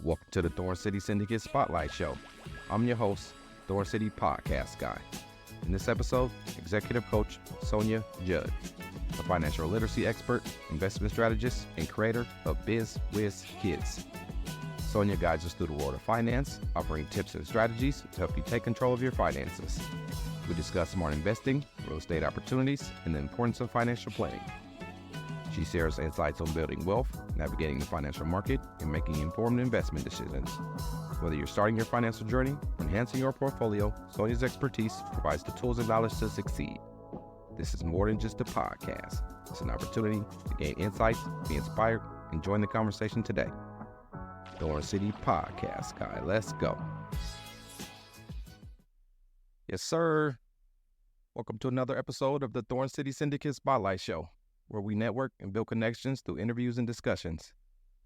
Welcome to the Thorn City Syndicate Spotlight Show. I'm your host, Thorn City Podcast Guy. In this episode, Executive Coach Sonya Judd, a financial literacy expert, investment strategist, and creator of Biz Whiz Kids. Sonya guides us through the world of finance, offering tips and strategies to help you take control of your finances. We discuss smart investing, real estate opportunities, and the importance of financial planning. She shares insights on building wealth, navigating the financial market, and making informed investment decisions. Whether you're starting your financial journey or enhancing your portfolio, Sonya's expertise provides the tools and knowledge to succeed. This is more than just a podcast. It's an opportunity to gain insights, be inspired, and join the conversation today. Thorn City Podcast Guy, let's go. Yes, sir. Welcome to another episode of the Thorn City Syndicate Spotlight Show, where we network and build connections through interviews and discussions.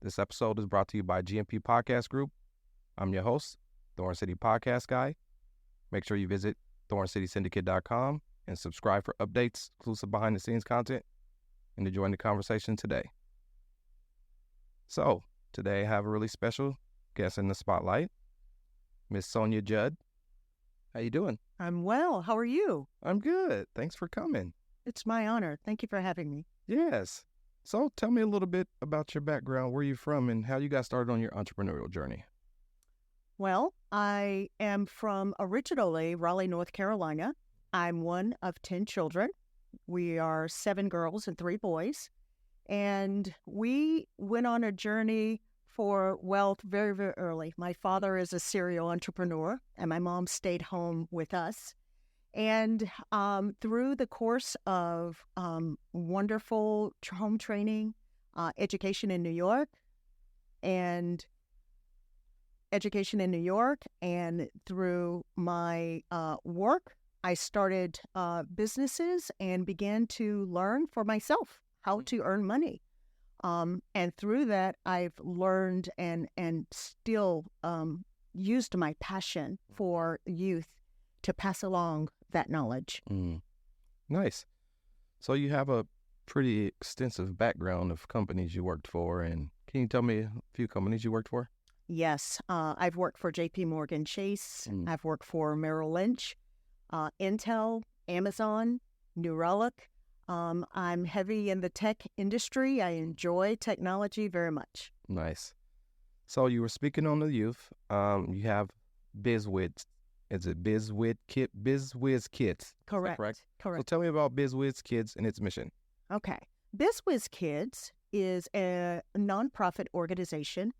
This episode is brought to you by GMP Podcast Group. I'm your host, Thorn City Podcast Guy. Make sure you visit thorncitysyndicate.com and subscribe for updates, exclusive behind-the-scenes content, and to join the conversation today. So, today I have a really special guest in the spotlight, Miss Sonya Judd. How you doing? I'm well. How are you? I'm good. Thanks for coming. It's my honor. Thank you for having me. Yes. So tell me a little bit about your background, where you're from, and how you got started on your entrepreneurial journey. Well, I am from originally Raleigh, North Carolina. I'm one of 10 children. We are 7 girls and 3 boys. And we went on a journey for wealth very, very early. My father is a serial entrepreneur, and my mom stayed home with us. And through the course of wonderful home training, education in New York, and through my work, I started businesses and began to learn for myself how to earn money. And through that, I've learned and still used my passion for youth to pass along that knowledge. Nice. So you have a pretty extensive background of companies you worked for, and can you tell me a few companies you worked for? Yes. I've worked for JP Morgan Chase. I've worked for Merrill Lynch, Intel, Amazon, New Relic. I'm heavy in the tech industry. I enjoy technology very much. Nice. So you were speaking on the youth. You have Biz Whiz. Is it Biz Whiz Kids? Correct. So tell me about Biz Whiz Kids and its mission. Okay. Biz Whiz Kids is a nonprofit organization,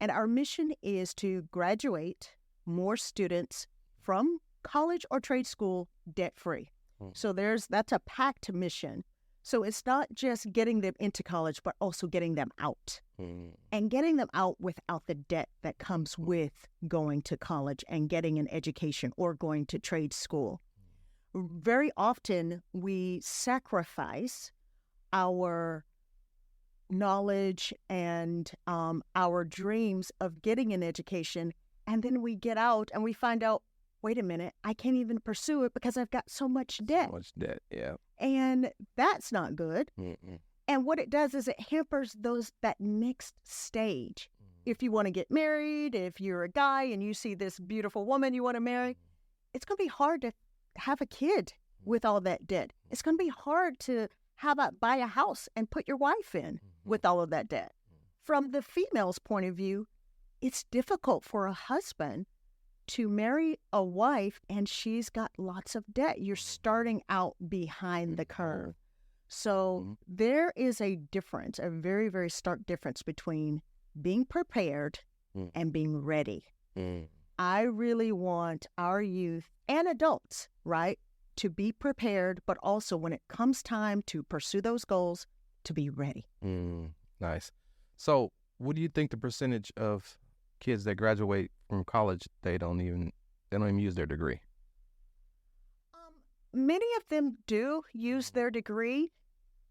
and our mission is to graduate more students from college or trade school debt-free. So that's a packed mission. So it's not just getting them into college, but also getting them out. And getting them out without the debt that comes with going to college and getting an education or going to trade school. Very often we sacrifice our knowledge and our dreams of getting an education, and then we get out and we find out, wait a minute, I can't even pursue it because I've got so much debt. So much debt, yeah. And that's not good. And what it does is it hampers that next stage. If you want to get married, if you're a guy and you see this beautiful woman you want to marry, it's going to be hard to have a kid with all that debt. It's going to be hard to buy a house and put your wife in with all of that debt. From the female's point of view, it's difficult for a husband to marry a wife and she's got lots of debt. You're starting out behind the curve. So there is a difference, a very, very stark difference between being prepared and being ready. I really want our youth and adults, right, to be prepared, but also when it comes time to pursue those goals, to be ready. Nice. So what do you think the percentage of kids that graduate from college, they don't even use their degree? Many of them do use their degree.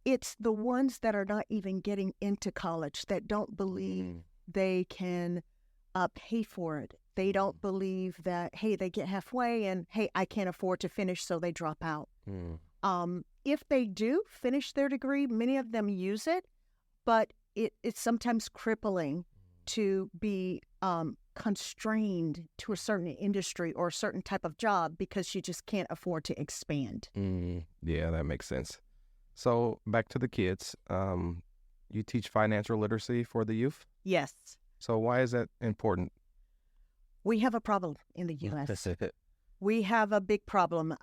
It's the ones that are not even getting into college that don't believe they can pay for it. They don't believe that, hey, they get halfway and, hey, I can't afford to finish, so they drop out. If they do finish their degree, many of them use it, but it's sometimes crippling to be constrained to a certain industry or a certain type of job because she just can't afford to expand. Yeah, that makes sense. So back to the kids. You teach financial literacy for the youth? Yes. So why is that important? We have a problem in the U.S. We have a big problem.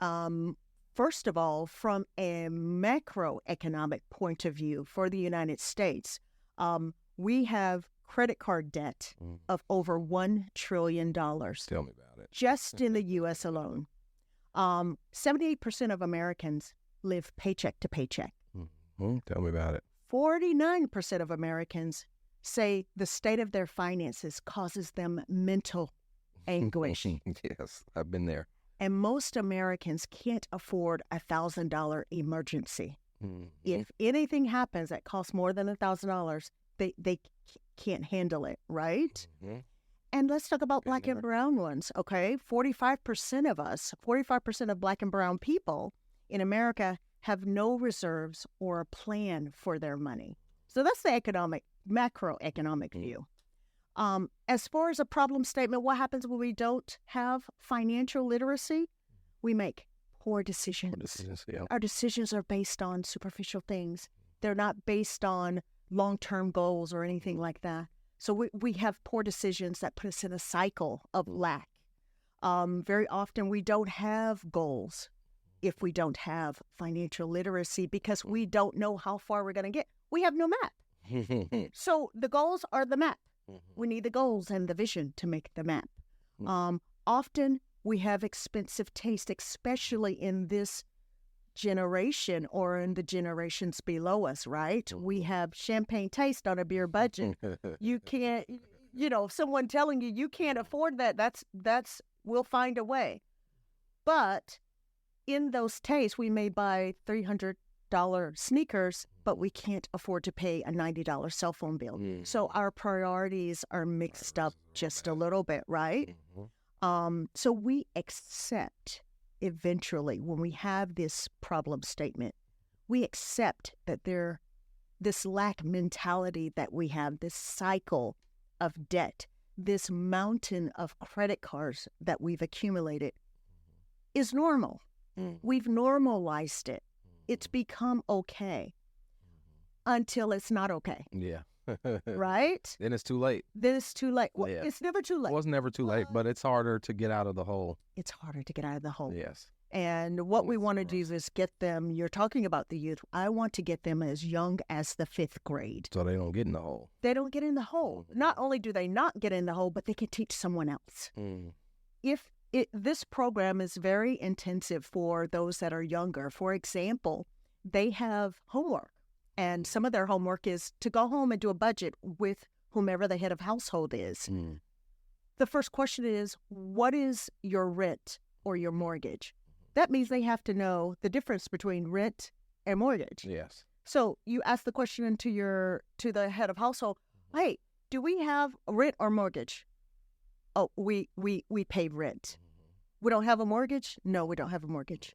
First of all, from a macroeconomic point of view for the United States, we have credit card debt of over $1 trillion. Tell me about it. Just in the U.S. alone. 78% of Americans live paycheck to paycheck. Tell me about it. 49% of Americans say the state of their finances causes them mental anguish. Yes, I've been there. And most Americans can't afford a $1,000 emergency. If anything happens that costs more than $1,000, they can't handle it, right? And let's talk about Black and brown ones, okay? 45% of us, 45% of Black and brown people in America have no reserves or a plan for their money. So that's the macroeconomic view. As far as a problem statement, what happens when we don't have financial literacy? We make poor decisions. Our decisions are based on superficial things. They're not based on long-term goals or anything like that. So we have poor decisions that put us in a cycle of lack. Very often we don't have goals if we don't have financial literacy because we don't know how far we're going to get. We have no map. So the goals are the map. We need the goals and the vision to make the map. Often we have expensive taste, especially in this generation or in the generations below us, right? We have champagne taste on a beer budget. You can't, someone telling you can't afford that, that's we'll find a way. But in those tastes, we may buy $300 sneakers, but we can't afford to pay a $90 cell phone bill. So our priorities are mixed up just a little bit, right? So we accept eventually when we have this problem statement, we accept that this lack mentality that we have, this cycle of debt, this mountain of credit cards that we've accumulated is normal. We've normalized it. It's become okay until it's not okay. Yeah. Right? Then it's too late. Well, Yeah. it's never too late. It was never too late, but it's harder to get out of the hole. It's harder to get out of the hole. Yes. And what we want to do is get them, you're talking about the youth, I want to get them as young as the 5th grade. So they don't get in the hole. They don't get in the hole. Not only do they not get in the hole, but they can teach someone else. This program is very intensive for those that are younger. For example, they have homework, and some of their homework is to go home and do a budget with whomever the head of household is. The first question is, what is your rent or your mortgage? That means they have to know the difference between rent and mortgage. Yes. So you ask the question to the head of household, hey, do we have rent or mortgage? Oh, we pay rent. We don't have a mortgage? No, we don't have a mortgage.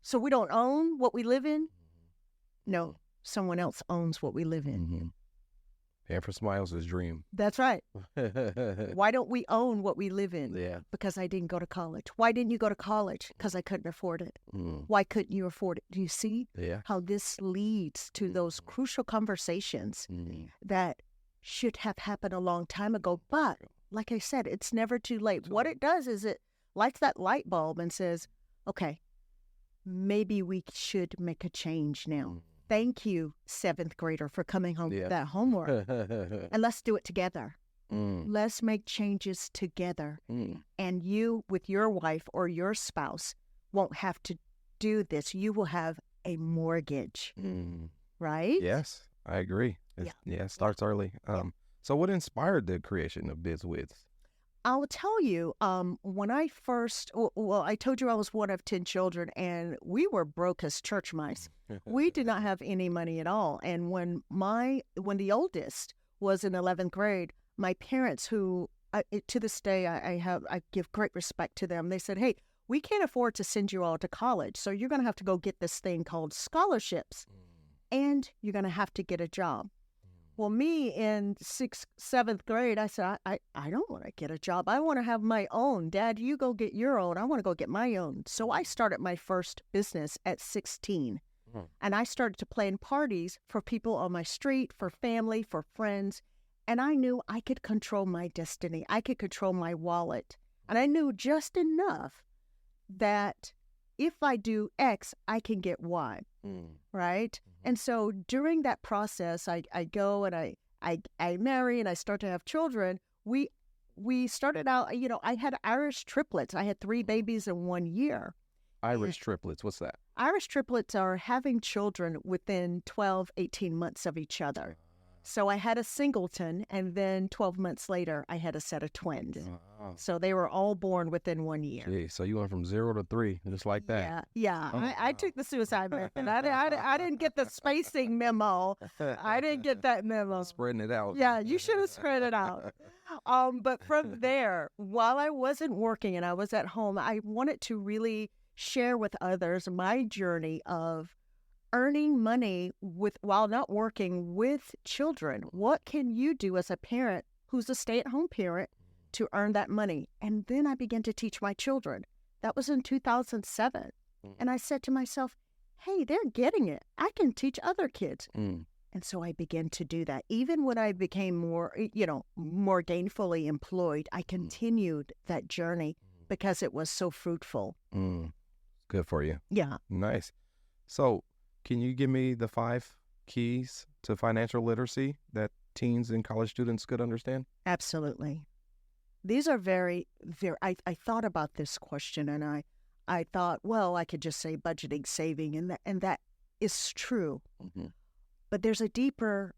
So we don't own what we live in? No, someone else owns what we live in. Paying for somebody else's dream. That's right. Why don't we own what we live in? Yeah. Because I didn't go to college. Why didn't you go to college? Because I couldn't afford it. Why couldn't you afford it? Do you see how this leads to those crucial conversations that should have happened a long time ago? But like I said, it's never too late. What it does is it lights that light bulb and says, okay, maybe we should make a change now. Thank you, 7th grader, for coming home with that homework. And let's do it together. Let's make changes together. And you, with your wife or your spouse, won't have to do this. You will have a mortgage, right? Yes, I agree. It starts early. So what inspired the creation of Biz Whiz? I'll tell you, when I first, I told you I was one of 10 children, and we were broke as church mice. We did not have any money at all. And when the oldest was in 11th grade, my parents, who to this day I give great respect to them, they said, hey, we can't afford to send you all to college, so you're going to have to go get this thing called scholarships, and you're going to have to get a job. Well, me in 6th, 7th grade, I said, I don't want to get a job. I want to have my own. Dad, you go get your own. I want to go get my own. So I started my first business at 16. And I started to plan parties for people on my street, for family, for friends. And I knew I could control my destiny. I could control my wallet. And I knew just enough that if I do X, I can get Y, right? And so during that process, I go and I marry and I start to have children. We started out, I had Irish triplets. I had 3 babies in 1 year. Irish triplets, what's that? Irish triplets are having children within 12, 18 months of each other. So I had a singleton, and then 12 months later, I had a set of twins. So they were all born within 1 year. Gee, so you went from 0 to 3, just like that. Yeah. I took the suicide method. I didn't get the spacing memo. I didn't get that memo. Spreading it out. Yeah, you should have spread it out. But from there, while I wasn't working and I was at home, I wanted to really share with others my journey of earning money while not working with children. What can you do as a parent who's a stay-at-home parent to earn that money? And then I began to teach my children. That was in 2007. And I said to myself, hey, they're getting it. I can teach other kids. And so I began to do that. Even when I became more gainfully employed, I continued that journey because it was so fruitful. Good for you. Yeah. Nice. So can you give me the 5 keys to financial literacy that teens and college students could understand? Absolutely. These are very, very, I thought about this question and I thought, well, I could just say budgeting, saving, and that is true. But there's a deeper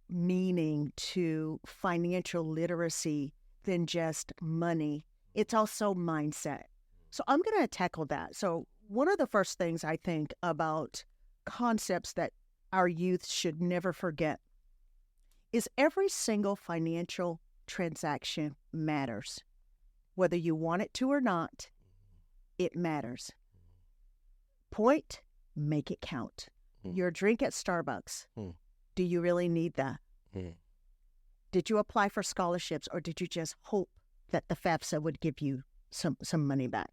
meaning to financial literacy than just money. It's also mindset. So I'm going to tackle that. So one of the first things I think about concepts that our youth should never forget is every single financial transaction matters. Whether you want it to or not, it matters. Point, make it count. Your drink at Starbucks, do you really need that? Did you apply for scholarships or did you just hope that the FAFSA would give you some money back?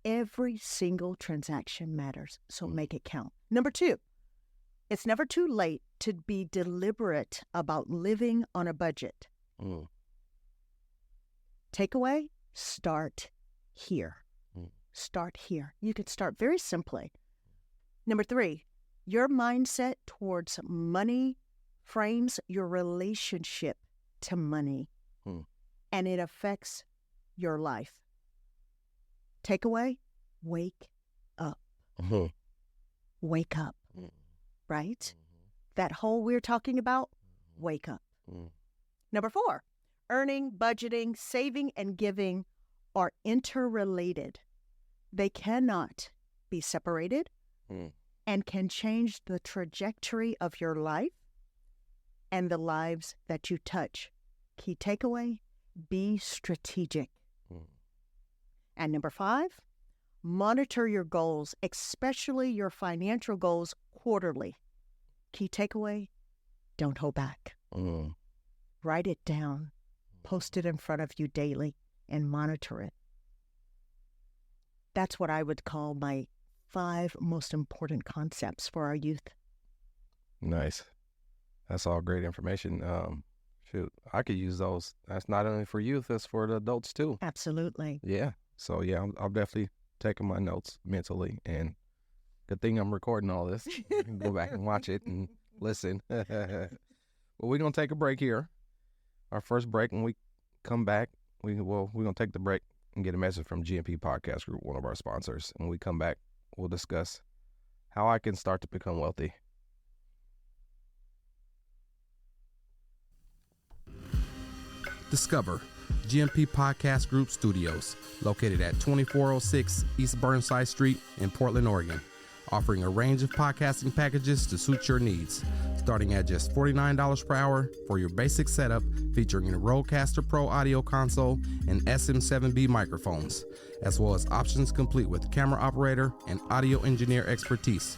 Every single transaction matters, so make it count. Number 2, it's never too late to be deliberate about living on a budget. Takeaway, start here. Start here. You can start very simply. Number 3, your mindset towards money frames your relationship to money, and it affects your life. Takeaway, wake up. Wake up, right? That whole we're talking about, wake up. Number 4, earning, budgeting, saving, and giving are interrelated. They cannot be separated and can change the trajectory of your life and the lives that you touch. Key takeaway, be strategic. And number 5, monitor your goals, especially your financial goals, quarterly. Key takeaway, don't hold back. Write it down, post it in front of you daily, and monitor it. That's what I would call my 5 most important concepts for our youth. Nice. That's all great information. Shoot, I could use those. That's not only for youth, that's for the adults too. Absolutely. Yeah. So yeah, I'll definitely taking my notes mentally, and good thing I'm recording all this. I can go back and watch it and listen. Well, we're gonna take a break here. Our first break. When we come back, we're gonna take the break and get a message from GMP Podcast Group, one of our sponsors. And when we come back, we'll discuss how I can start to become wealthy. Discover GMP Podcast Group Studios, located at 2406 East Burnside Street in Portland, Oregon, offering a range of podcasting packages to suit your needs, starting at just $49 per hour for your basic setup, featuring a Rodecaster Pro audio console and SM7B microphones, as well as options complete with camera operator and audio engineer expertise.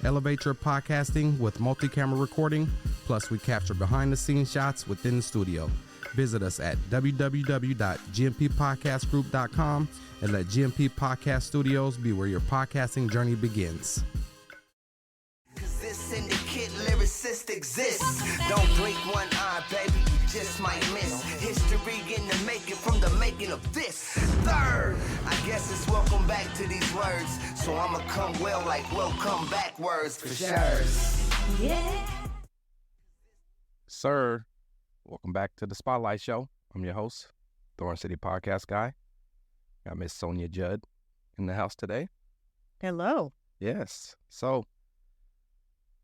Elevate your podcasting with multi-camera recording, plus we capture behind-the-scenes shots within the studio. Visit us at www.gmpodcastgroup.com and let GMP Podcast Studios be where your podcasting journey begins. Cause this syndicate lyricist exists. Don't blink one eye, baby, you just might miss history in the making from the making of this. Third, I guess it's welcome back to these words. So I'ma come well like welcome back words for sure. Yeah. Sir, welcome back to the Spotlight Show. I'm your host, Thorn City Podcast Guy. Got Miss Sonya Judd in the house today. Hello. Yes. So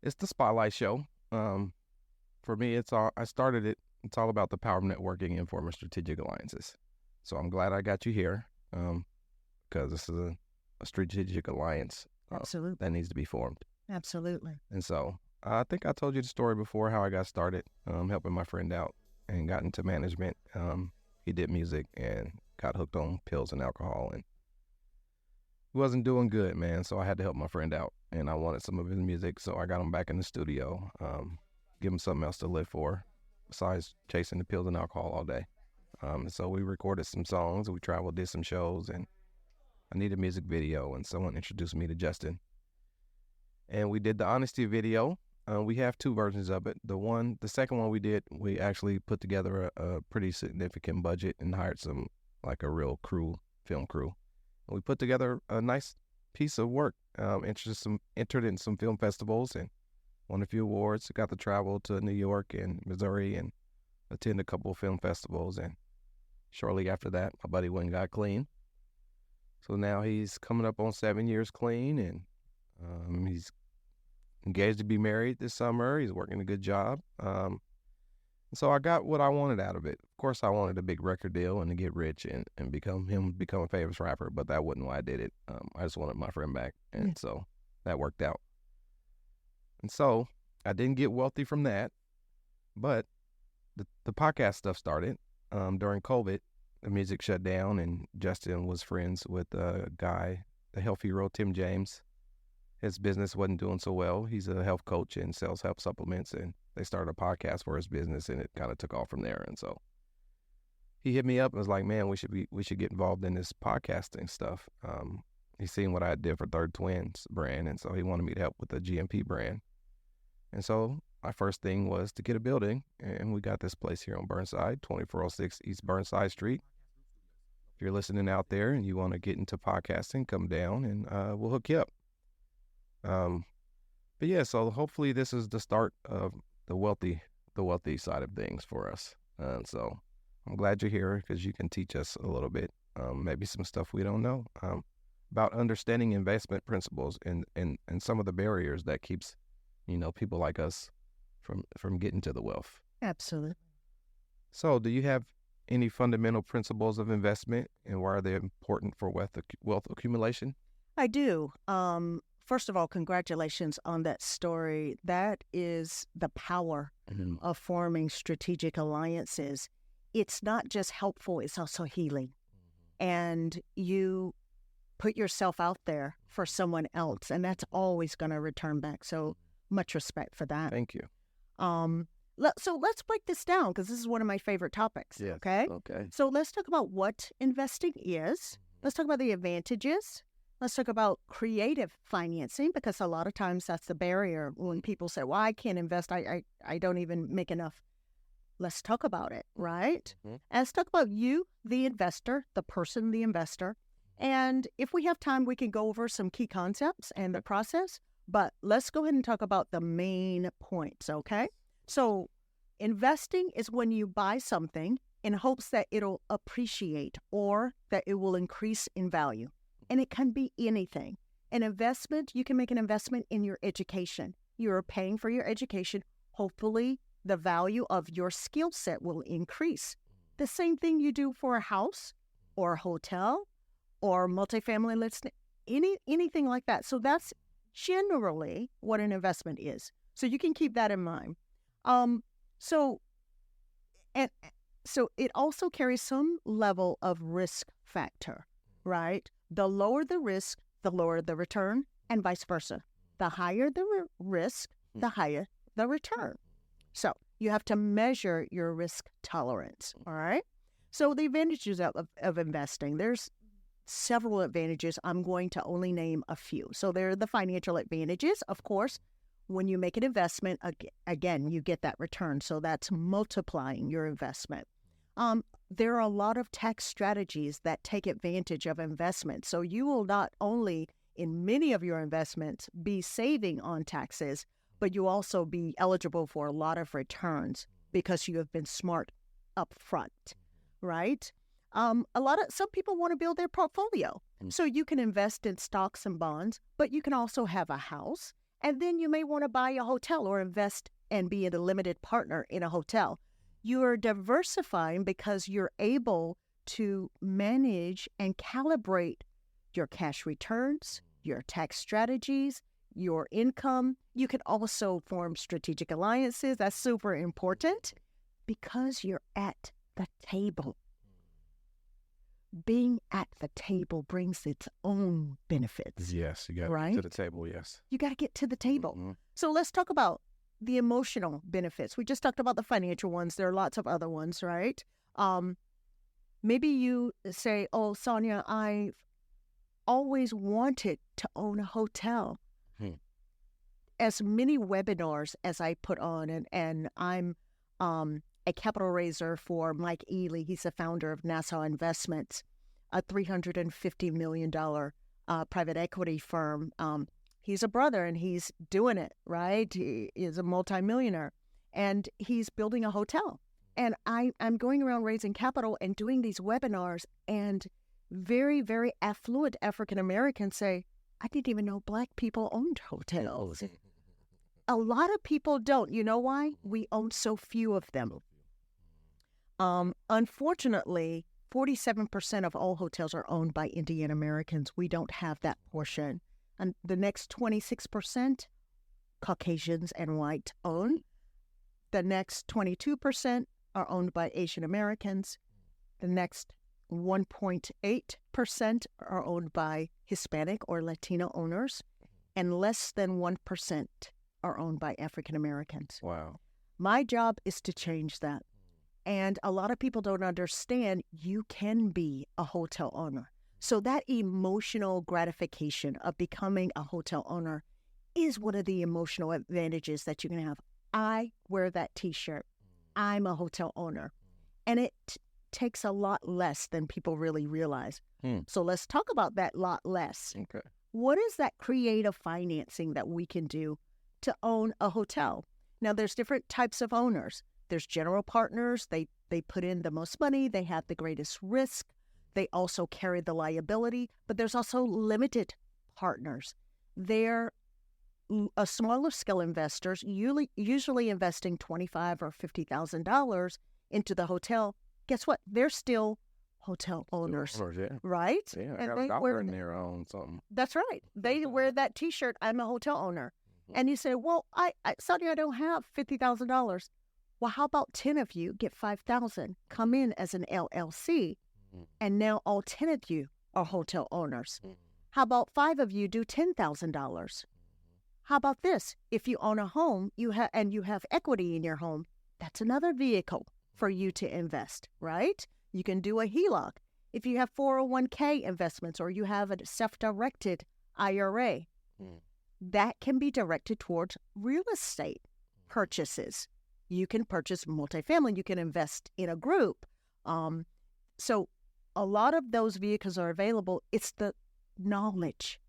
it's the Spotlight Show. For me, I started it. It's all about the power of networking and forming strategic alliances. So I'm glad I got you here because this is a strategic alliance Absolutely. that needs to be formed. Absolutely. And so I think I told you the story before how I got started helping my friend out and got into management. He did music and got hooked on pills and alcohol, and he wasn't doing good, man. So I had to help my friend out, and I wanted some of his music, so I got him back in the studio, give him something else to live for besides chasing the pills and alcohol all day. So we recorded some songs, we traveled, did some shows, and I needed a music video, and someone introduced me to Justin. And we did the Honesty video. We have two versions of it. The second one we did, we actually put together a pretty significant budget and hired a real film crew. And we put together a nice piece of work, entered in some film festivals and won a few awards. Got to travel to New York and Missouri and attend a couple of film festivals. And shortly after that, my buddy went and got clean. So now he's coming up on 7 years clean, and he's engaged to be married this summer. He's working a good job. So I got what I wanted out of it. Of course, I wanted a big record deal and to get rich and become a famous rapper, but that wasn't why I did it. I just wanted my friend back, and so that worked out. And so I didn't get wealthy from that, but the podcast stuff started during COVID. The music shut down, and Justin was friends with a guy, the health hero, Tim James. His business wasn't doing so well. He's a health coach and sells health supplements, and they started a podcast for his business, and it kind of took off from there. And so he hit me up and was like, "Man, we should get involved in this podcasting stuff." He seen what I did for Third Twins brand, and so he wanted me to help with the GMP brand. And so my first thing was to get a building, and we got this place here on Burnside, 2406 East Burnside Street. If you're listening out there and you want to get into podcasting, come down and we'll hook you up. But yeah, so hopefully this is the start of the wealthy side of things for us. So I'm glad you're here because you can teach us a little bit, maybe some stuff we don't know, about understanding investment principles and some of the barriers that keeps, people like us from getting to the wealth. Absolutely. So do you have any fundamental principles of investment, and why are they important for wealth accumulation? I do. First of all, congratulations on that story. That is the power of forming strategic alliances. It's not just helpful, it's also healing. And you put yourself out there for someone else, and that's always going to return back. So much respect for that. Thank you. So let's break this down because this is one of my favorite topics. Yes. Okay? Okay. So let's talk about what investing is. Let's talk about the advantages. Let's talk about creative financing, because a lot of times that's the barrier when people say, well, I can't invest. I don't even make enough. Let's talk about it, right? Mm-hmm. And let's talk about you, the investor, the investor. And if we have time, we can go over some key concepts and the process. But let's go ahead and talk about the main points, okay? So investing is when you buy something in hopes that it'll appreciate or that it will increase in value. And it can be anything. An investment, you can make an investment in your education. You're paying for your education. Hopefully, the value of your skill set will increase. The same thing you do for a house or a hotel or multifamily listing, anything like that. So that's generally what an investment is. So you can keep that in mind. So it also carries some level of risk factor, right? The lower the risk, the lower the return, and vice versa. The higher the risk, the higher the return. So you have to measure your risk tolerance, all right? So the advantages of investing, there's several advantages. I'm going to only name a few. So there are the financial advantages. Of course, when you make an investment, again, you get that return. So that's multiplying your investment. There are a lot of tax strategies that take advantage of investment. So you will not only, in many of your investments, be saving on taxes, but you also be eligible for a lot of returns because you have been smart up front, right? Some people want to build their portfolio. So you can invest in stocks and bonds, but you can also have a house. And then you may want to buy a hotel or invest and be a limited partner in a hotel. You're diversifying because you're able to manage and calibrate your cash returns, your tax strategies, your income. You can also form strategic alliances. That's super important because you're at the table. Being at the table brings its own benefits. Yes, you got to right? get to the table, yes. You got to get to the table. Mm-hmm. So let's talk about the emotional benefits. We just talked about the financial ones. There are lots of other ones, right? Maybe you say, oh, Sonya, I've always wanted to own a hotel. As many webinars as I put on, and I'm a capital raiser for Mike Ely. He's the founder of Nassau Investments, a $350 million private equity firm. He's a brother, and he's doing it, right? He is a multimillionaire, and he's building a hotel. And I'm going around raising capital and doing these webinars, and very, very affluent African Americans say, I didn't even know Black people owned hotels. A lot of people don't. You know why? We own so few of them. Unfortunately, 47% of all hotels are owned by Indian Americans. We don't have that portion. And the next 26%, Caucasians and white own. The next 22% are owned by Asian Americans. The next 1.8% are owned by Hispanic or Latino owners. And less than 1% are owned by African Americans. Wow. My job is to change that. And a lot of people don't understand you can be a hotel owner. So that emotional gratification of becoming a hotel owner is one of the emotional advantages that you can have. I wear that T-shirt. I'm a hotel owner. And it takes a lot less than people really realize. So let's talk about that lot less. Okay. What is that creative financing that we can do to own a hotel? Now, there's different types of owners. There's general partners. They put in the most money. They have the greatest risk. They also carry the liability. But there's also limited partners. They're a smaller scale investors, usually investing $25,000 or $50,000 into the hotel. Guess what? They're still hotel owners, right? Yeah, and I got a doctor in there on something. That's right. They wear that T-shirt, I'm a hotel owner. And you say, well, Sonya, I don't have $50,000. Well, how about 10 of you get $5,000, come in as an LLC, and now all 10 of you are hotel owners. How about 5 of you do $10,000? How about this? If you own a home, you have equity in your home, that's another vehicle for you to invest, right? You can do a HELOC. If you have 401k investments or you have a self-directed IRA, that can be directed towards real estate purchases. You can purchase multifamily. You can invest in a group. So a lot of those vehicles are available. It's the knowledge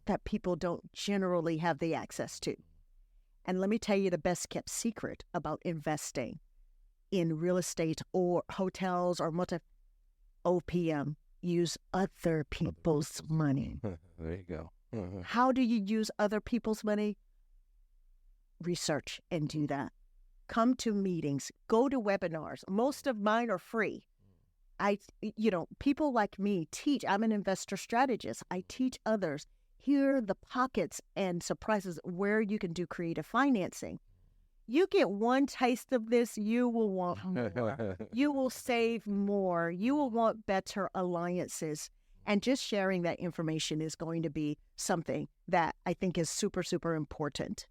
that people don't generally have the access to. And let me tell you the best kept secret about investing in real estate or hotels or OPM. Use other people's money. There you go. How do you use other people's money? Research and do that. Come to meetings, go to webinars. Most of mine are free. People like me teach. I'm an investor strategist. I teach others. Here are the pockets and surprises where you can do creative financing. You get one taste of this, you will want more. You will save more. You will want better alliances. And just sharing that information is going to be something that I think is super, super important.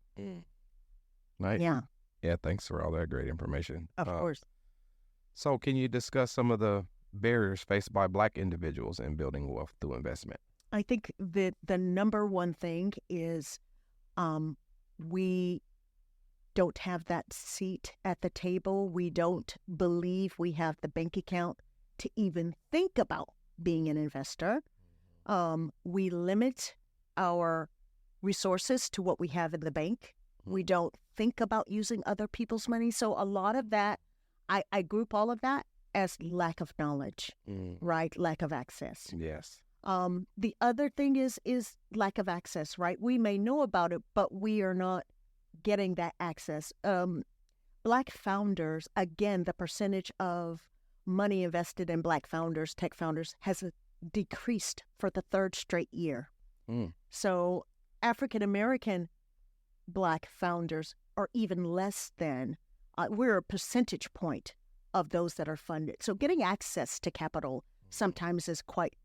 Nice. Yeah. Yeah, thanks for all that great information. Of course. So can you discuss some of the barriers faced by Black individuals in building wealth through investment? I think that the number one thing is we don't have that seat at the table. We don't believe we have the bank account to even think about being an investor. We limit our resources to what we have in the bank. We don't think about using other people's money. So a lot of that, I group all of that as lack of knowledge, right? Lack of access. Yes. The other thing is lack of access, right? We may know about it, but we are not getting that access. Black founders, again, the percentage of money invested in Black founders, tech founders, has decreased for the third straight year. So African-American Black founders are even less than, we're a percentage point of those that are funded. So getting access to capital sometimes is quite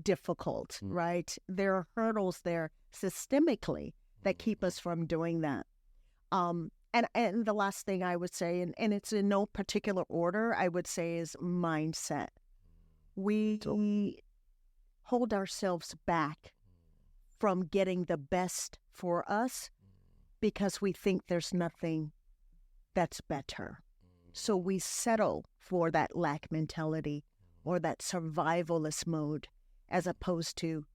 difficult, right? There are hurdles there systemically that keep us from doing that. And the last thing I would say, and it's in no particular order, I would say is mindset. We hold ourselves back from getting the best for us because we think there's nothing that's better. So we settle for that lack mentality or that survivalist mode as opposed to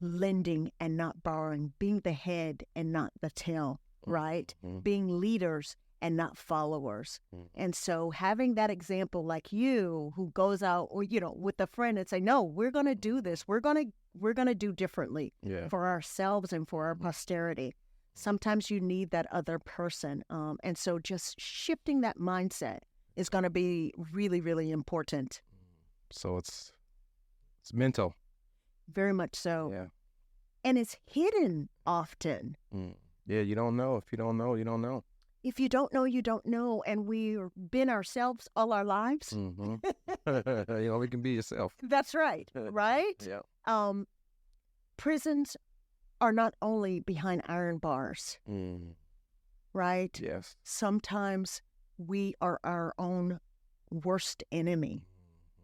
lending and not borrowing, being the head and not the tail, right? Being leaders and not followers. And so having that example like you who goes out or, with a friend and say, no, we're going to do this. We're going to do differently for ourselves and for our posterity. Sometimes you need that other person. And so just shifting that mindset is going to be really, really important. So it's mental. Very much so. Yeah. And it's hidden often. Yeah, you don't know. If you don't know, you don't know. If you don't know, you don't know. And we've been ourselves all our lives. We can be yourself. That's right. Right? Yeah. Prisons are not only behind iron bars. Right? Yes. Sometimes we are our own worst enemy.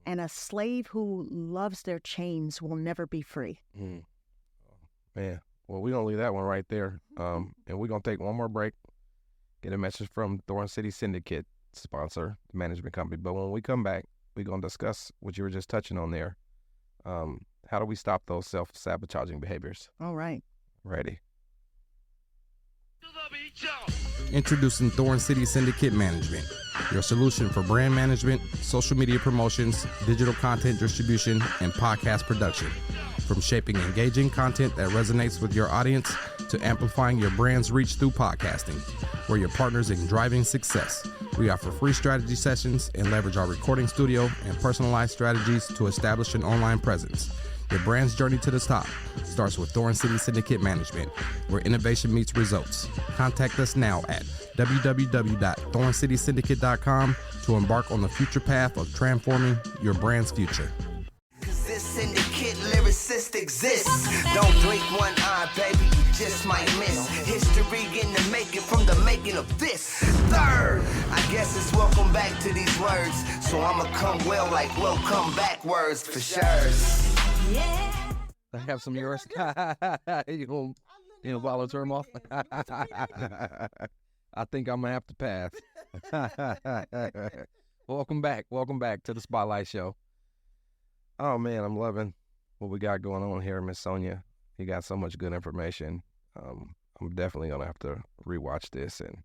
And a slave who loves their chains will never be free. Man, well, we're going to leave that one right there. And we're going to take one more break, get a message from Thorn City Syndicate, sponsor, the management company. But when we come back, we're going to discuss what you were just touching on there. How do we stop those self-sabotaging behaviors? All right. Ready. Introducing Thorn City Syndicate Management, your solution for brand management, social media promotions, digital content distribution, and podcast production. From shaping engaging content that resonates with your audience to amplifying your brand's reach through podcasting. We're your partners in driving success. We offer free strategy sessions and leverage our recording studio and personalized strategies to establish an online presence. Your brand's journey to the top starts with Thorn City Syndicate Management, where innovation meets results. Contact us now at www.thorncitysyndicate.com to embark on the future path of transforming your brand's future. This syndicate lyricist exists. Don't blink one eye, baby, you just might miss. History in the making from the making of this. Third, I guess it's welcome back to these words. So I'ma come well like welcome backwards for sure. I have some of yours. you gonna volunteer them off? I think I'm gonna have to pass. Welcome back to the Spotlight Show. Oh, man, I'm loving what we got going on here, Miss Sonya. You got so much good information. I'm definitely going to have to rewatch this and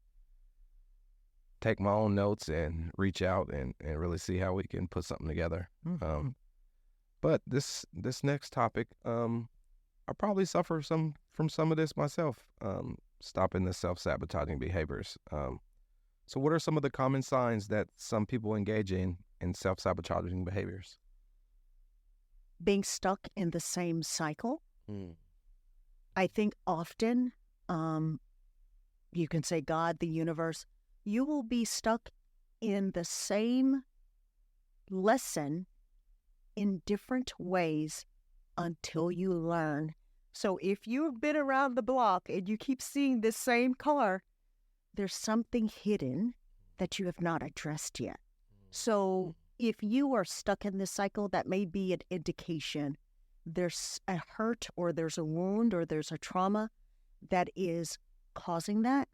take my own notes and reach out and really see how we can put something together. But this next topic, I probably suffer from some of this myself, stopping the self-sabotaging behaviors. So what are some of the common signs that some people engage in self-sabotaging behaviors? Being stuck in the same cycle. I think often, you can say God, the universe, you will be stuck in the same lesson in different ways until you learn. So if you've been around the block and you keep seeing this same car, there's something hidden that you have not addressed yet. So if you are stuck in this cycle, that may be an indication there's a hurt or there's a wound or there's a trauma that is causing that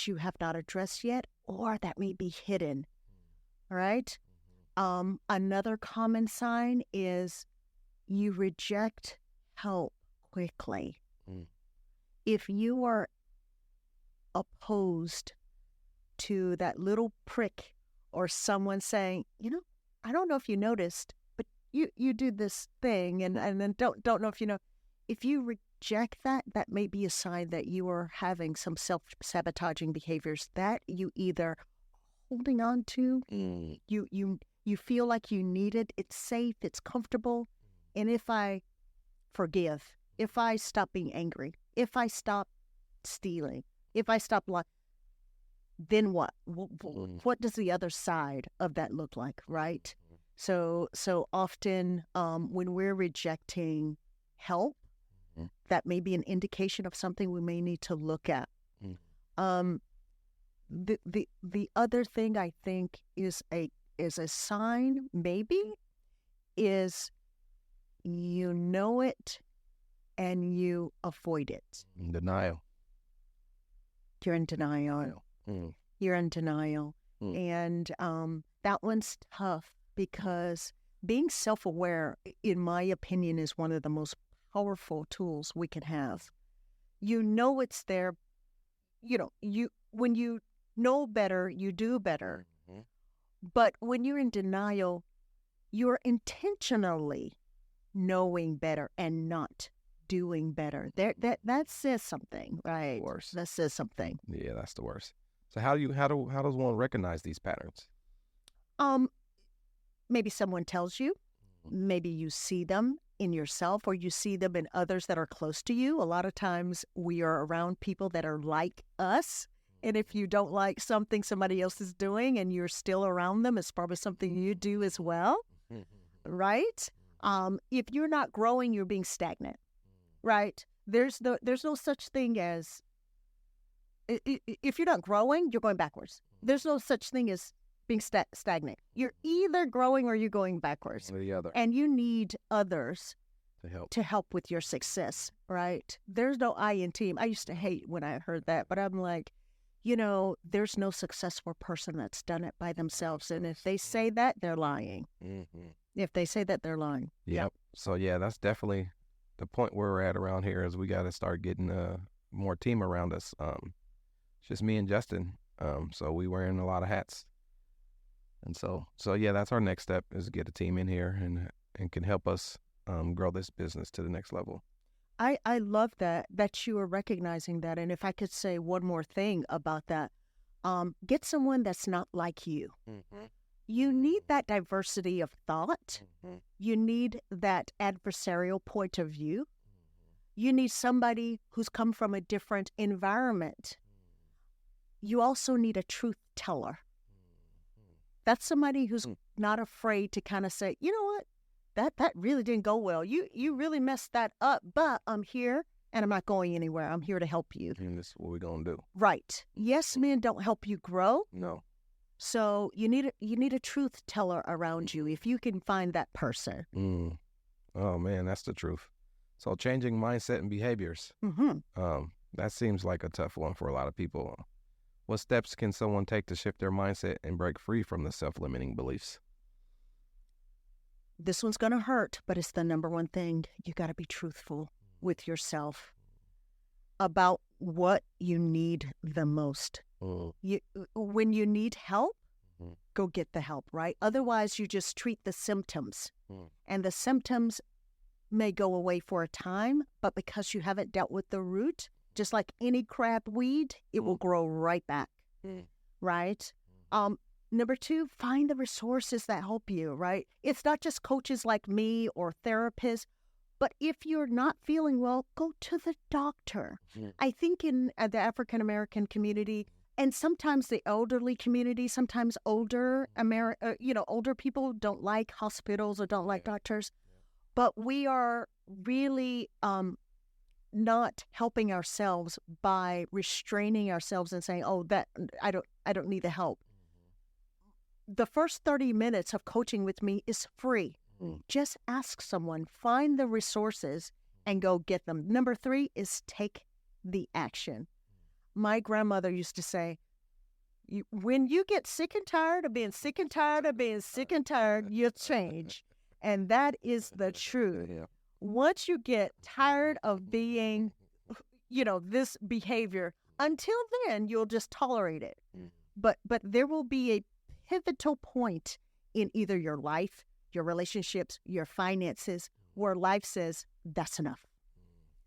you have not addressed yet, or that may be hidden. All right? Another common sign is you reject help quickly. If you are opposed to that little prick or someone saying, I don't know if you noticed, but you do this thing and then don't know if you know. If you reject that, that may be a sign that you are having some self-sabotaging behaviors that you either holding on to, you feel like you need it, it's safe, it's comfortable. And if I forgive, if I stop being angry, if I stop stealing, if I stop lying, then what? What does the other side of that look like, right? So often when we're rejecting help, that may be an indication of something we may need to look at. The other thing I think is a sign, maybe, is you know it and you avoid it. Denial. You're in denial. You're in denial. And that one's tough because being self-aware, in my opinion, is one of the most powerful tools we can have. You know it's there. When you know better, you do better. But when you're in denial, you're intentionally knowing better and not doing better. That says something, right? Worse. That says something. Yeah, that's the worst. So how does one recognize these patterns? Maybe someone tells you. Maybe you see them in yourself or you see them in others that are close to you. A lot of times we are around people that are like us. And if you don't like something somebody else is doing and you're still around them, it's probably something you do as well, right? If you're not growing, you're being stagnant, right? There's no such thing as, if you're not growing, you're going backwards. There's no such thing as being stagnant. You're either growing or you're going backwards. Or the other. And you need others to help with your success, right? There's no I in team. I used to hate when I heard that, but I'm like, there's no successful person that's done it by themselves. And if they say that, they're lying. If they say that, they're lying. Yep. So, yeah, that's definitely the point where we're at around here is we got to start getting more team around us. It's just me and Justin. So we wearing a lot of hats. And so yeah, that's our next step is get a team in here and can help us grow this business to the next level. I love that you are recognizing that. And if I could say one more thing about that, get someone that's not like you. You need that diversity of thought. You need that adversarial point of view. You need somebody who's come from a different environment. You also need a truth teller. That's somebody who's not afraid to kind of say, you know what? That really didn't go well. You really messed that up, but I'm here and I'm not going anywhere. I'm here to help you. And this is what we're going to do. Right. Yes, men don't help you grow. No. So you need a truth teller around you if you can find that person. Oh, man, that's the truth. So changing mindset and behaviors. That seems like a tough one for a lot of people. What steps can someone take to shift their mindset and break free from the self-limiting beliefs? This one's going to hurt, but it's the number one thing. You got to be truthful with yourself about what you need the most. When you need help, go get the help, right? Otherwise, you just treat the symptoms. And the symptoms may go away for a time, but because you haven't dealt with the root, just like any crab weed, it will grow right back, right? Number two, find the resources that help you, right? It's not just coaches like me or therapists, but if you're not feeling well, go to the doctor. I think in the African-American community, and sometimes the elderly community, sometimes older older people don't like hospitals or don't like doctors. but we are really not helping ourselves by restraining ourselves and saying, "Oh, that I don't need the help." The first 30 minutes of coaching with me is free. Just ask someone, find the resources, and go get them. Number 3 is take the action. My grandmother used to say, when you get sick and tired of being sick and tired of being sick and tired, you'll change. And that is the truth. Yeah. Once you get tired of being, this behavior, until then, you'll just tolerate it. But there will be a pivotal point in either your life, your relationships, your finances, where life says, that's enough.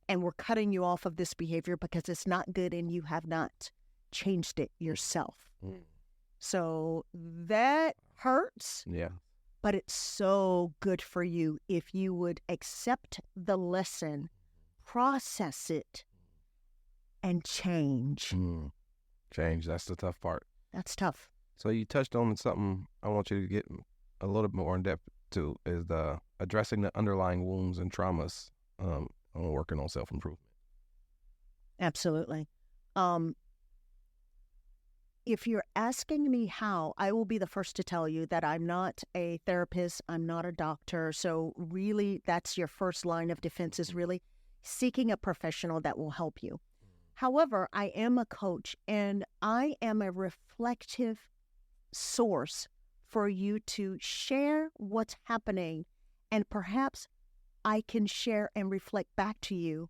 And we're cutting you off of this behavior because it's not good and you have not changed it yourself. So that hurts. Yeah. But it's so good for you if you would accept the lesson, process it, and change. Change. That's the tough part. That's tough. So you touched on something I want you to get a little bit more in depth to, is the addressing the underlying wounds and traumas on working on self-improvement. Absolutely. If you're asking me how, I will be the first to tell you that I'm not a therapist. I'm not a doctor. So really, that's your first line of defense, is really seeking a professional that will help you. However, I am a coach, and I am a reflective source for you to share what's happening, and perhaps I can share and reflect back to you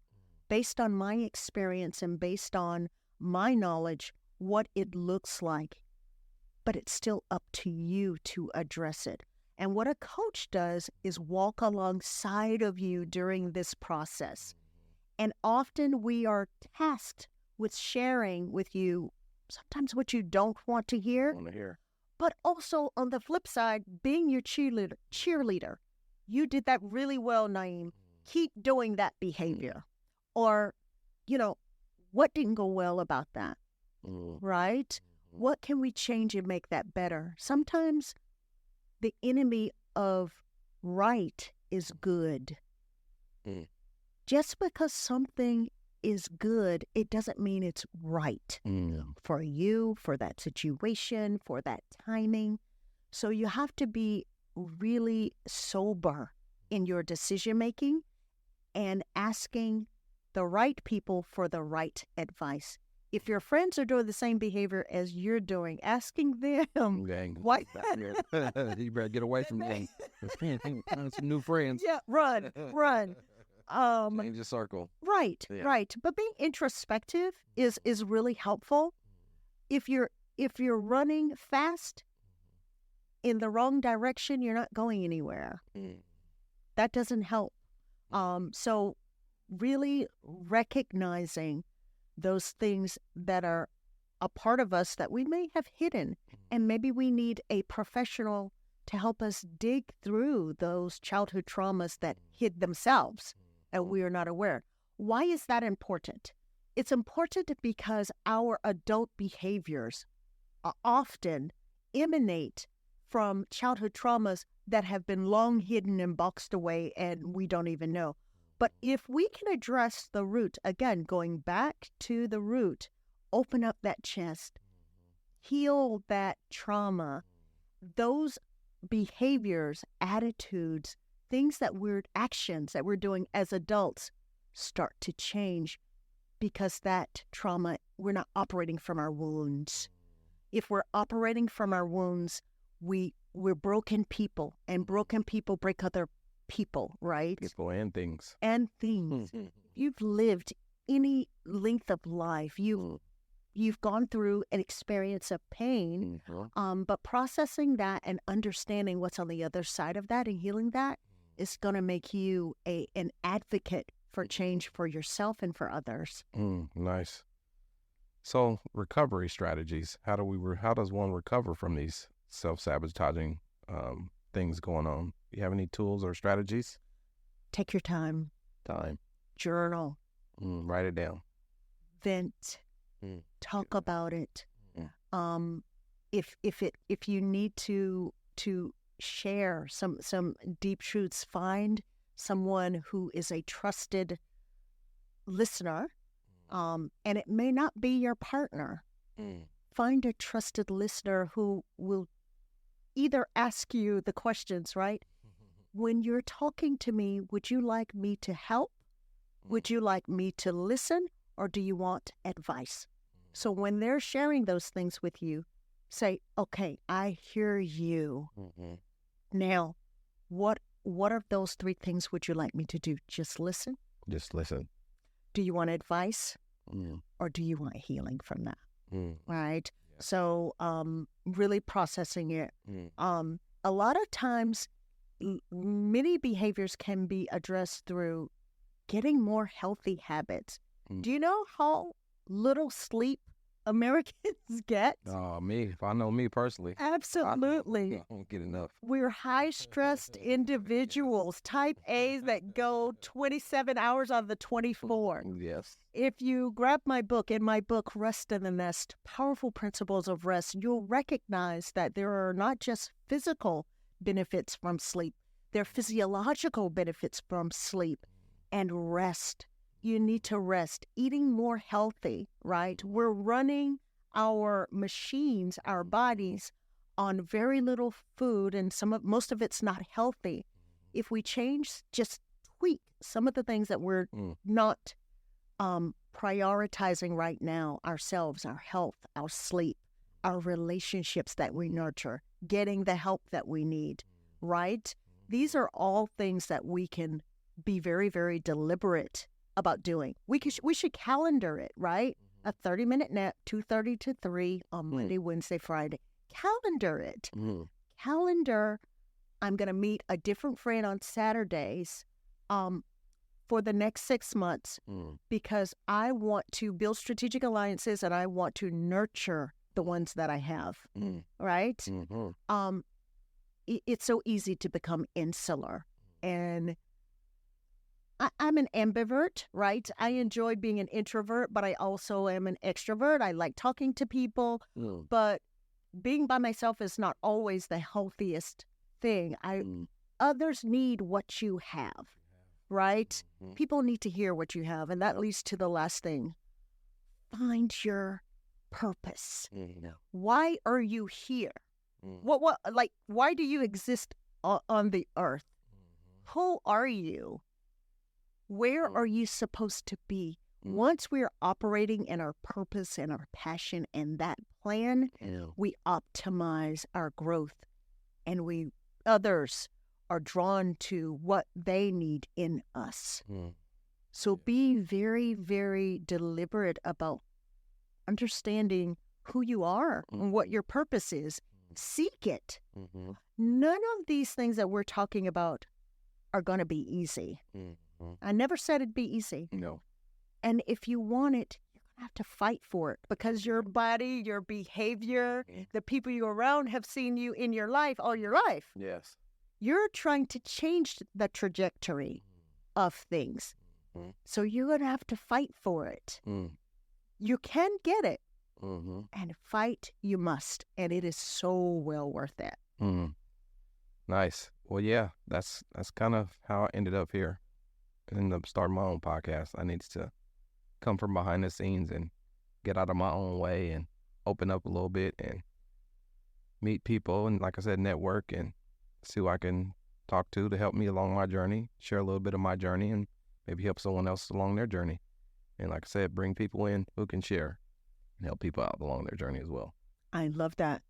based on my experience and based on my knowledge what it looks like. But it's still up to you to address it. And what a coach does is walk alongside of you during this process. And often we are tasked with sharing with you sometimes what you don't want to hear, but also on the flip side, being your cheerleader. You did that really well, Naeem. Keep doing that behavior. Or, what didn't go well about that? Right? What can we change and make that better? Sometimes the enemy of right is good. Just because something is good, it doesn't mean it's right for you, for that situation, for that timing. So you have to be really sober in your decision-making and asking the right people for the right advice. If your friends are doing the same behavior as you're doing, asking them, why? You better get away from them. Find some new friends. Yeah, run. Change the circle. Right. But being introspective is really helpful. If you're running fast in the wrong direction, you're not going anywhere. That doesn't help. So really recognizing those things that are a part of us that we may have hidden, and maybe we need a professional to help us dig through those childhood traumas that hid themselves and we are not aware. Why is that important? It's important because our adult behaviors often emanate from childhood traumas that have been long hidden and boxed away and we don't even know. But if we can address the root, again, going back to the root, open up that chest, heal that trauma, those behaviors, attitudes, actions that we're doing as adults start to change, because that trauma, we're not operating from our wounds. If we're operating from our wounds, we're broken people, and broken people break other people, right? People and things. You've lived any length of life. You've gone through an experience of pain, but processing that and understanding what's on the other side of that and healing that is going to make you an advocate for change for yourself and for others. Nice. So recovery strategies. How does one recover from these self-sabotaging things going on? You have any tools or strategies? Take your time. Journal. Write it down. Vent. Talk about it. If you need to share some deep truths, find someone who is a trusted listener, and it may not be your partner. Find a trusted listener who will either ask you the questions, right? When you're talking to me, would you like me to help? Would you like me to listen? Or do you want advice? So when they're sharing those things with you, say, okay, I hear you. Now, what of those three things would you like me to do? Just listen? Just listen. Do you want advice? Or do you want healing from that? Right? Yeah. So really processing it. A lot of times, many behaviors can be addressed through getting more healthy habits. Do you know how little sleep Americans get? Oh, me. If I know me personally. Absolutely. I don't get enough. We're high-stressed individuals, type A's that go 27 hours out of the 24. Yes. If you grab my book, in my book, Rest in the Nest, Powerful Principles of Rest, you'll recognize that there are not just physical benefits from sleep. There are physiological benefits from sleep and rest. You need to rest. Eating more healthy, right? We're running our machines, our bodies, on very little food, and most of it's not healthy. If we just tweak some of the things that we're not prioritizing right now, ourselves, our health, our sleep, our relationships that we nurture, getting the help that we need, right? These are all things that we can be very, very deliberate about doing. We should calendar it, right? A 30-minute nap, 2:30 to 3 on Monday, Wednesday, Friday. Calendar it. Calendar, I'm going to meet a different friend on Saturdays for the next 6 months because I want to build strategic alliances and I want to nurture the ones that I have, right? It's so easy to become insular. And I'm an ambivert, right? I enjoy being an introvert, but I also am an extrovert. I like talking to people, but being by myself is not always the healthiest thing. Others need what you have, right? People need to hear what you have, and that leads to the last thing. Find your purpose. Why are you here? Why do you exist on the earth? Who are you? Where are you supposed to be? Once we're operating in our purpose and our passion and that plan, we optimize our growth, and others are drawn to what they need in us. So be very, very deliberate about understanding who you are and what your purpose is. Seek it. None of these things that we're talking about are going to be easy. I never said it'd be easy. No. And if you want it, you're going to have to fight for it because your body, your behavior, the people you're around have seen you in your life all your life. Yes. You're trying to change the trajectory of things. So you're going to have to fight for it. You can get it. And fight you must. And it is so well worth it. Nice. Well, yeah, that's kind of how I ended up here. I ended up starting my own podcast. I needed to come from behind the scenes and get out of my own way and open up a little bit and meet people and, like I said, network and see who I can talk to help me along my journey, share a little bit of my journey, and maybe help someone else along their journey. And like I said, bring people in who can share and help people out along their journey as well. I love that.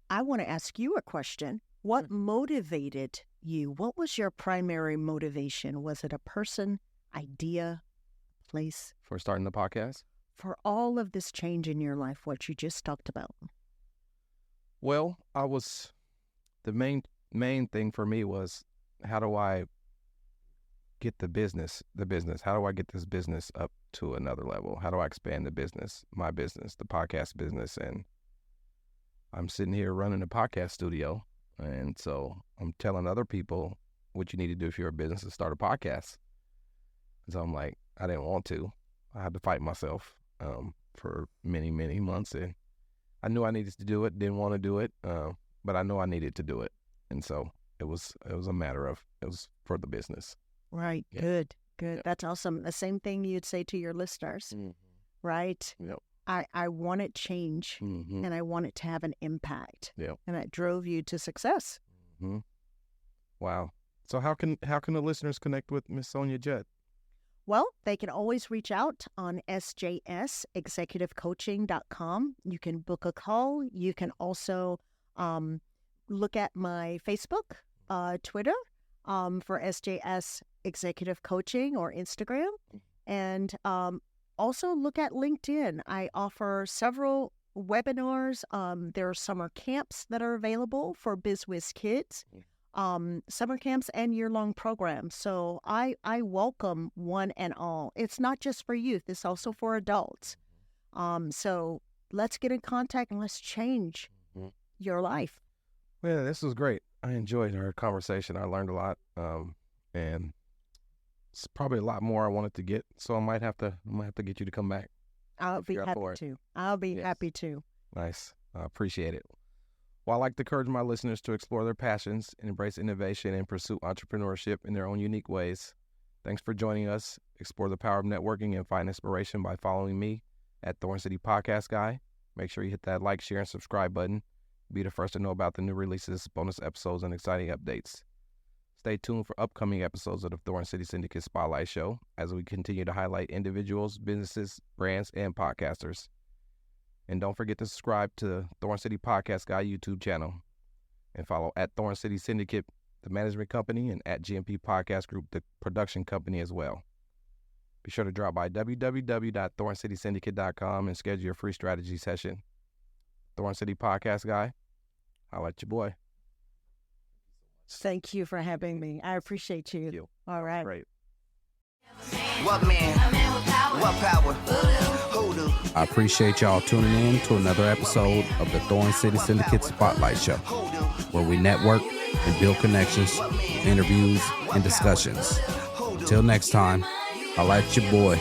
I want to ask you a question. What motivated you? What was your primary motivation? Was it a person, idea, place? For starting the podcast? For all of this change in your life, what you just talked about? Well, the main thing for me was, how do I get the business? How do I get this business up to another level? How do I expand the business, my business, the podcast business? And I'm sitting here running a podcast studio. And so I'm telling other people what you need to do if you're a business to start a podcast. And so I'm like, I didn't want to. I had to fight myself for many, many months. And I knew I needed to do it, didn't want to do it, but I knew I needed to do it. And so it was a matter of, it was for the business. Right. Yeah. Good. Yeah. That's awesome. The same thing you'd say to your listeners, right? Yep. I want it change Mm-hmm. and I want it to have an impact. Yep. And that drove you to success. Mm-hmm. Wow. So how can the listeners connect with Miss Sonya Judd? Well, they can always reach out on sjsexecutivecoaching.com. You can book a call. You can also look at my Facebook, Twitter for SJS Executive Coaching or Instagram. And also look at LinkedIn. I offer several webinars. There are summer camps that are available for Biz Whiz Kids. Summer camps and year-long programs. So I welcome one and all. It's not just for youth. It's also for adults. So let's get in contact and let's change your life. Well, this was great. I enjoyed our conversation. I learned a lot, and it's probably a lot more I wanted to get. So I might have to get you to come back. I'll be you're up happy for it. to. I'll be Yes. happy to. Nice. I appreciate it. Well, I like to encourage my listeners to explore their passions, embrace innovation, and pursue entrepreneurship in their own unique ways. Thanks for joining us. Explore the power of networking and find inspiration by following me at Thorn City Podcast Guy. Make sure you hit that like, share, and subscribe button. Be the first to know about the new releases, bonus episodes, and exciting updates. Stay tuned for upcoming episodes of the Thorn City Syndicate Spotlight Show as we continue to highlight individuals, businesses, brands, and podcasters. And don't forget to subscribe to the Thorn City Podcast Guy YouTube channel and follow at Thorn City Syndicate, the management company, and at GMP Podcast Group, the production company as well. Be sure to drop by www.thorncitysyndicate.com and schedule your free strategy session. Thorn City Podcast Guy, holla at your boy. Thank you for having me. I appreciate you. Thank you. All right. Great. What man? What power? Hoodoo. I appreciate y'all tuning in to another episode of the Thorn City Syndicate Spotlight Show, where we network and build connections, interviews, and discussions. Till next time, I like your boy,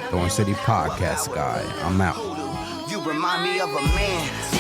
Thorn City Podcast Guy. I'm out. You remind me of a man.